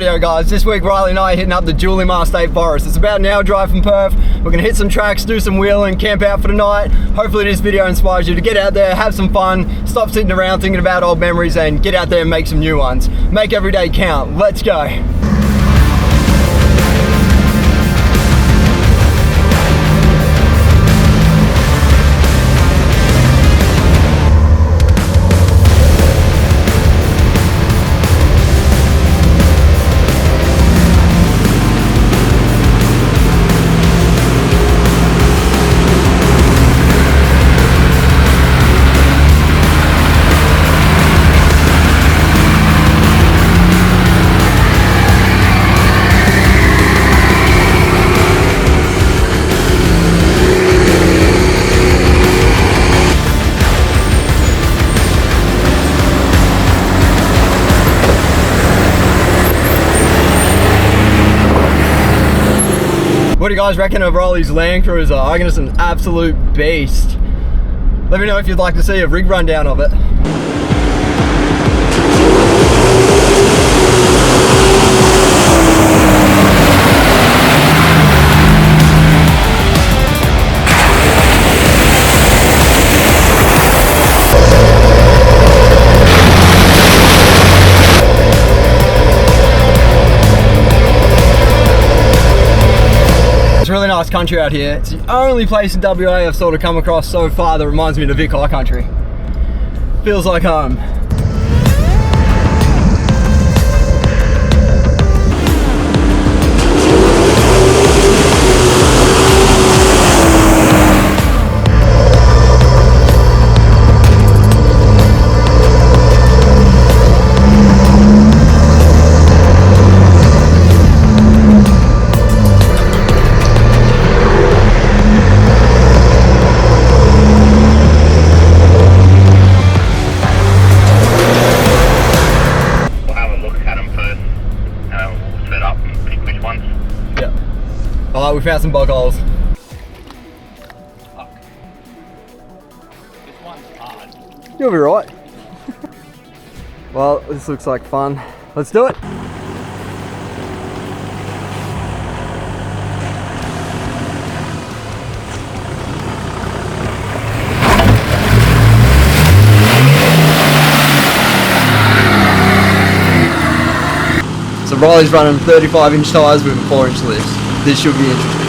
Rightio guys, this week Riley and I are hitting up the Julimar State Forest. It's about an hour drive from Perth. We're going to hit some tracks, do some wheeling, camp out for the night. Hopefully this video inspires you to get out there, have some fun, stop sitting around thinking about old memories and get out there and make some new ones. Make every day count. Let's go. What do you guys reckon of Riley's LandCruiser? I reckon it's an absolute beast. Let me know if you'd like to see a rig rundown of it. Really nice country out here. It's the only place in WA I've sort of come across so far that reminds me of the Vic High Country. Feels like home. Alright, we found some bog holes. Fuck. This one's hard. You'll be right. Well, this looks like fun. Let's do it. So Riley's running 35-inch tyres with a 4-inch lift. This should be interesting.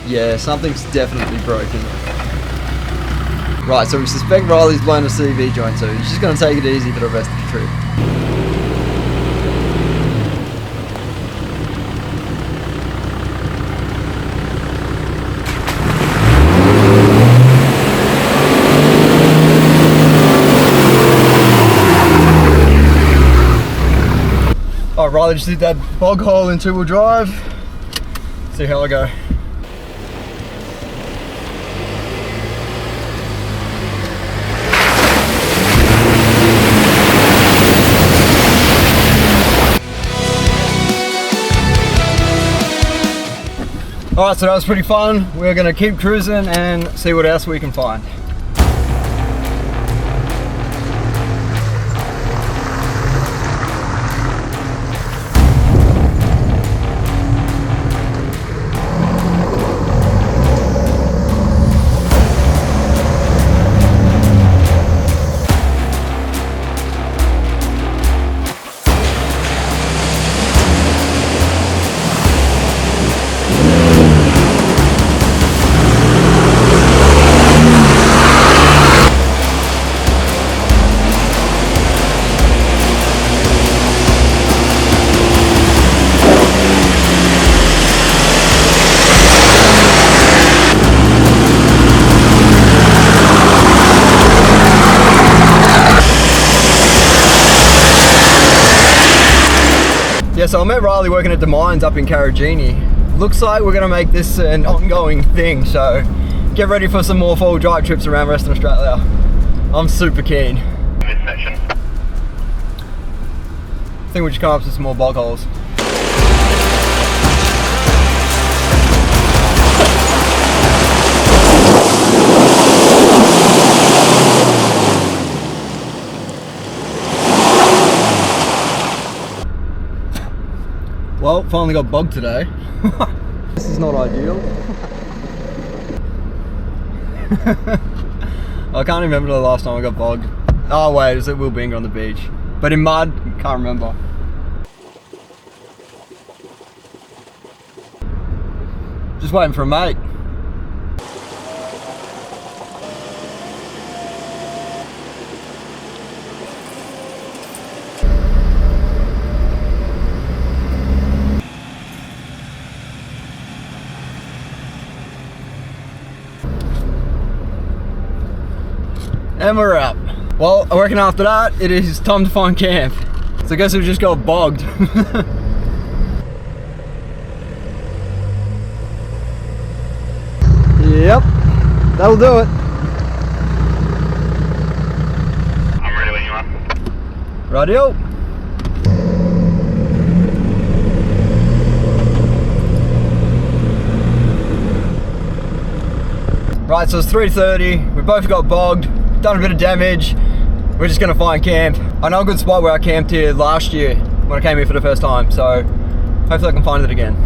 Yeah, something's definitely broken. Right, so we suspect Riley's blown a CV joint, so he's just going to take it easy for the rest of the trip. Alright, Riley just did that bog hole in 2-wheel drive. See how I go. Alright, so that was pretty fun. We're gonna keep cruising and see what else we can find. Yeah, so I met Riley working at the mines up in Karajini. Looks like we're gonna make this an ongoing thing, so get ready for some more 4-wheel drive trips around Western Australia. I'm super keen. Midsection. I think we just come up to some more bog holes. Well, finally got bogged today. This is not ideal. I can't remember the last time I got bogged. Oh wait, it was at Wilbinga on the beach. But in mud, can't remember. Just waiting for a mate. And we're up. Well, I reckon after that, it is time to find camp. So I guess we just got bogged. Yep, that'll do it. I'm ready when you are. Radio. Right, so it's 3:30. We both got bogged. Done a bit of damage. We're just gonna find camp. I know a good spot where I camped here last year when I came here for the first time, so hopefully I can find it again.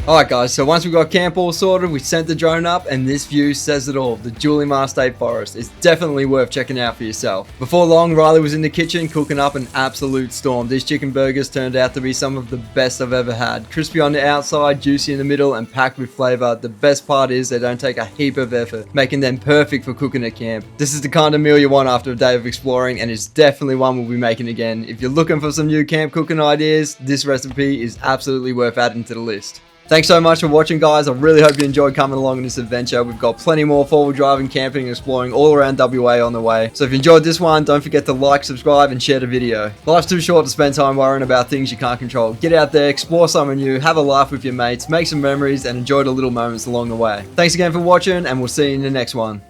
Alright guys, so once we got camp all sorted, we sent the drone up and this view says it all. The Julimar State Forest is definitely worth checking out for yourself. Before long, Riley was in the kitchen cooking up an absolute storm. These chicken burgers turned out to be some of the best I've ever had. Crispy on the outside, juicy in the middle and packed with flavour. The best part is they don't take a heap of effort, making them perfect for cooking at camp. This is the kind of meal you want after a day of exploring and it's definitely one we'll be making again. If you're looking for some new camp cooking ideas, this recipe is absolutely worth adding to the list. Thanks so much for watching, guys. I really hope you enjoyed coming along on this adventure. We've got plenty more four-wheel driving, camping, and exploring all around WA on the way. So if you enjoyed this one, don't forget to like, subscribe, and share the video. Life's too short to spend time worrying about things you can't control. Get out there, explore somewhere new, have a laugh with your mates, make some memories, and enjoy the little moments along the way. Thanks again for watching, and we'll see you in the next one.